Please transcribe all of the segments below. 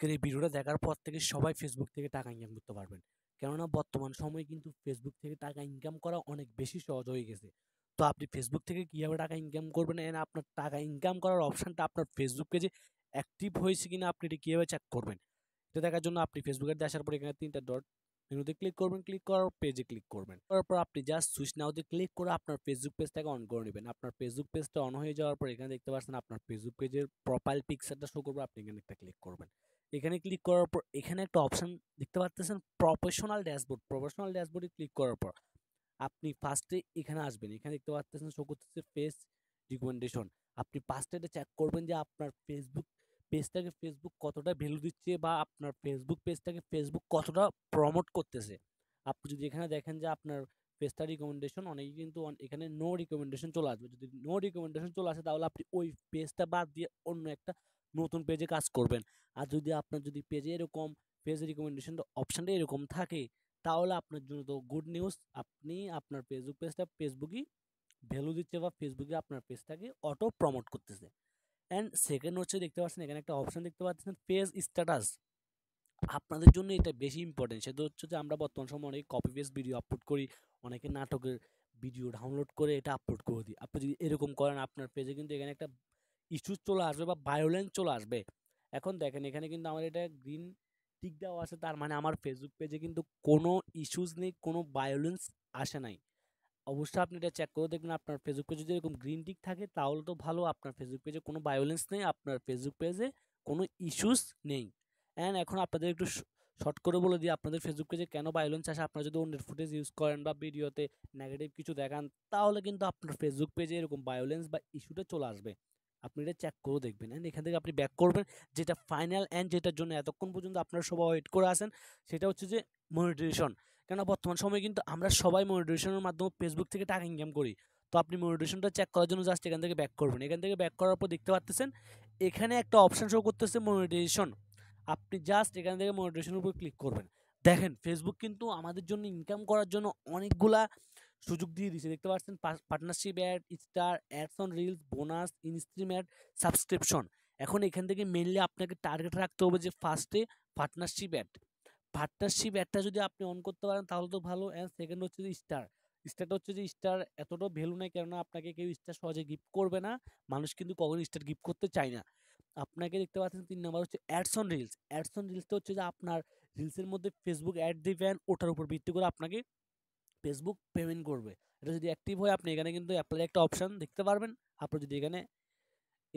আজকের এই ভিডিওটা দেখার পর থেকে সবাই ফেসবুক থেকে টাকা ইনকাম করতে পারবেন। কেননা বর্তমান সময়ে কিন্তু ফেসবুক থেকে টাকা ইনকাম করা অনেক বেশি সহজ হয়ে গেছে। তো আপনি ফেসবুক থেকে কিভাবে টাকা ইনকাম করবেন এন্ড আপনার টাকা ইনকাম করার অপশনটা আপনার ফেসবুক পেজে অ্যাক্টিভ হয়েছে কিনা আপনি এটা কিভাবে চেক করবেন? এটা দেখার জন্য আপনি ফেসবুকে আসার পর এখানে ৩টা ডট মেনুতে ক্লিক করবেন, ক্লিক করার পেজে ক্লিক করবেন। করার পর আপনি জাস্ট সুইচ নাওতে ক্লিক করে আপনার ফেসবুক পেজটাকে অন করে নেবেন। আপনার ফেসবুক পেজটা অন হয়ে যাওয়ার পর এখানে দেখতে পাচ্ছেন আপনার ফেসবুক পেজের প্রোফাইল পিকচারটা শো করবে, আপনি এখানে একটা ক্লিক করবেন। এখানে ক্লিক করার পর এখানে একটা অপশন দেখতে পাচ্ছেন প্রফেশনাল ড্যাশবোর্ড। প্রফেশনাল ড্যাশবোর্ডে ক্লিক করার পর আপনি ফার্স্টে এখানে আসবেন। এখানে দেখতে পাচ্ছেন শো করতেছে পেজ রিকমেন্ডেশন। আপনি ফার্স্টে এটা চেক করবেন যে আপনার ফেসবুক পেজটাকে ফেসবুক কতটা ভ্যালু দিচ্ছে বা আপনার ফেসবুক পেজটাকে ফেসবুক কতটা প্রমোট করতেছে। আপনি যদি এখানে দেখেন যে আপনার পেজটা রিকমেন্ডেশন অনেকে কিন্তু এখানে নো রিকমেন্ডেশন চলে আসবে। যদি নো রিকমেন্ডেশন চলে আসে তাহলে আপনি ওই পেজটা বাদ দিয়ে অন্য একটা নতুন পেজে কাজ করবেন। আর যদি আপনার যদি পেজে এরকম পেজ রিকমেন্ডেশন অপশনটা এরকম থাকে তাহলে আপনার জন্য তো গুড নিউজ, আপনি আপনার ফেসবুক পেজটা ফেসবুকই ভ্যালু দিচ্ছে বা ফেসবুকে আপনার পেজটাকে অটো প্রমোট করতেছে। অ্যান্ড সেকেন্ড হচ্ছে দেখতে পাচ্ছেন এখানে একটা অপশন দেখতে পাচ্ছেন পেজ স্ট্যাটাস। আপনাদের জন্য এটা বেশি ইম্পর্টেন্ট। সেটা হচ্ছে যে আমরা বর্তমান সময়ে অনেক কপি পেস্ট ভিডিও আপলোড করি, অনেকে নাটকের ভিডিও ডাউনলোড করে এটা আপলোড করে দিই। আপনি যদি এরকম করেন আপনার পেজে কিন্তু এখানে একটা ইস্যুস চলে আসবে বা ভায়োলেন্স চলে আসবে। এখন দেখেন এখানে কিন্তু আমার এটা গ্রিন টিক দেওয়া আছে, তার মানে আমার ফেসবুক পেজে কিন্তু কোনো ইস্যুস নেই, কোনো ভায়োলেন্স আসে নাই। অবশ্যই আপনি এটা চেক করে দেখবেন আপনার ফেসবুক পেজে যদি এরকম গ্রিন টিক থাকে তাহলে তো ভালো, আপনার ফেসবুক পেজে কোনো ভায়োলেন্স নেই, আপনার ফেসবুক পেজে কোনো ইস্যুস নেই। অ্যান্ড এখন আপনাদের একটু শর্ট করে বলে দিই আপনাদের ফেসবুক পেজে কেন ভায়োলেন্স আসে। আপনারা যদি অন্যের ফুটেজ ইউজ করেন বা ভিডিওতে নেগেটিভ কিছু দেখান তাহলে কিন্তু আপনার ফেসবুক পেজে এরকম ভায়োলেন্স বা ইস্যুটা চলে আসবে। আপনি এটা চেক করে দেখবেন অ্যান্ড এখান থেকে আপনি ব্যাক করবেন। যেটা ফাইনাল অ্যান্ড যেটার জন্য এতক্ষণ পর্যন্ত আপনারা সবাই ওয়েট করে আসেন সেটা হচ্ছে যে মনিটাইজেশন। কেননা বর্তমান সময়ে কিন্তু আমরা সবাই মনিটাইজেশনের মাধ্যমে ফেসবুক থেকে টাকা ইনকাম করি। তো আপনি মনিটাইজেশনটা চেক করার জন্য জাস্ট এখান থেকে ব্যাক করবেন। এখান থেকে ব্যাক করার পর দেখতে পাচ্ছেন এখানে একটা অপশন শো করতেছে মনিটাইজেশন। আপনি জাস্ট এখান থেকে মনিটাইজেশনের উপর ক্লিক করবেন। দেখেন ফেসবুক কিন্তু আমাদের জন্য ইনকাম করার জন্য অনেকগুলা সুযোগ দিয়ে দিচ্ছে। দেখতে পাচ্ছেন partnership ad, star, ads on reels, bonus, instream ad, subscription. এখন এখান থেকে মেইনলি আপনাকে টার্গেট রাখতে হবে যে ফার্স্টে পার্টনারশিপ অ্যাড। পার্টনারশিপ অ্যাডটা যদি আপনি অন করতে পারেন তাহলে তো ভালো। অ্যান্ড সেকেন্ড হচ্ছে যে স্টার। স্টারটা হচ্ছে যে স্টার এতটাও ভ্যালু নেই, কেননা আপনাকে কেউ স্টার সহজে গিফট করবে না। মানুষ কিন্তু কখনো স্টার গিফট করতে চায় না। আপনাকে দেখতে পাচ্ছেন ৩ নাম্বার হচ্ছে ads on reels. Ads on রিলসটা হচ্ছে যে আপনার রিলসের মধ্যে ফেসবুক অ্যাড দিবেন, ওটার উপর ভিত্তি করে আপনাকে ফেসবুক পেমেন্ট করবে। এটা যদি অ্যাক্টিভ হয় আপনি এখানে কিন্তু অ্যাপ্লাই একটা অপশন দেখতে পারবেন। আপনি যদি এখানে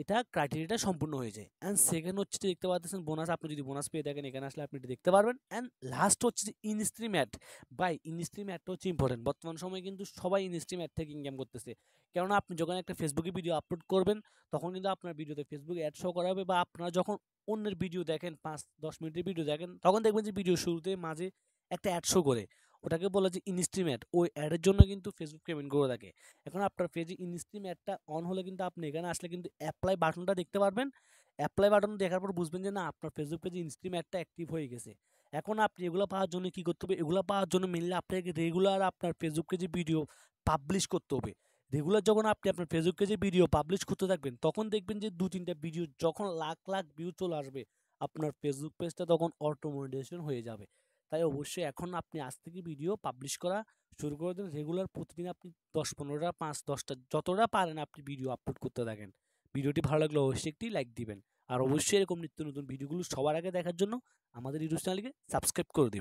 এটা ক্রাইটেরিয়াটা সম্পূর্ণ হয়ে যায়। অ্যান্ড সেকেন্ড হচ্ছে যে দেখতে পাচ্ছেন বোনাস। আপনি যদি বোনাস পেয়ে থাকেন এখানে আসলে আপনি এটা দেখতে পারবেন। অ্যান্ড লাস্ট হচ্ছে যে ইনস্ট্রিম অ্যাড। ভাই ইনস্ট্রিম অ্যাডটা হচ্ছে ইম্পর্টেন্ট। বর্তমান সময়ে কিন্তু সবাই ইনস্ট্রিম অ্যাড থেকে ইনকাম করতেছে। কেননা আপনি যখন একটা ফেসবুকে ভিডিও আপলোড করবেন তখন কিন্তু আপনার ভিডিওতে ফেসবুক অ্যাড শো করা হবে, বা আপনারা যখন অন্যের ভিডিও দেখেন ৫-১০ মিনিটের ভিডিও দেখেন তখন দেখবেন যে ভিডিও শুরুতে মাঝে একটা অ্যাড শো করে, ওটাকে বলে যে ইনস্ট্রিম অ্যাড। ওই অ্যাডের জন্য কিন্তু ফেসবুক পেমেন্ট করে থাকে। এখন আপনার পেজে ইনস্ট্রিম অ্যাডটা অন হলে কিন্তু আপনি এখানে আসলে কিন্তু অ্যাপ্লাই বাটনটা দেখতে পারবেন। অ্যাপ্লাই বাটন দেখার পর বুঝবেন যে না আপনার ফেসবুক পেজে ইনস্ট্রিম অ্যাডটা অ্যাক্টিভ হয়ে গেছে। এখন আপনি এগুলো পাওয়ার জন্য কি করতে হবে? এগুলো পাওয়ার জন্য মেনলি আপনাকে রেগুলার আপনার ফেসবুক পেজে ভিডিও পাবলিশ করতে হবে। রেগুলার যখন আপনি আপনার ফেসবুক পেজে ভিডিও পাবলিশ করতে থাকবেন তখন দেখবেন যে ২-৩টা ভিডিও যখন লাখ লাখ ভিউ চলে আসবে আপনার ফেসবুক পেজটা তখন অটো মনিটাইজেশন হয়ে যাবে। তাই অবশ্যই এখন আপনি আজ থেকে ভিডিও পাবলিশ করা শুরু করে দেন। রেগুলার প্রতিদিন আপনি ১০-১৫টা ৫-১০টা যতটা পারেন আপনি ভিডিও আপলোড করতে থাকেন। ভিডিওটি ভালো লাগলে অবশ্যই একটি লাইক দিবেন। আর অবশ্যই এরকম নিত্য নতুন ভিডিওগুলো সবার আগে দেখার জন্য আমাদের ইউটিউব চ্যানেলকে সাবস্ক্রাইব করে দিবেন।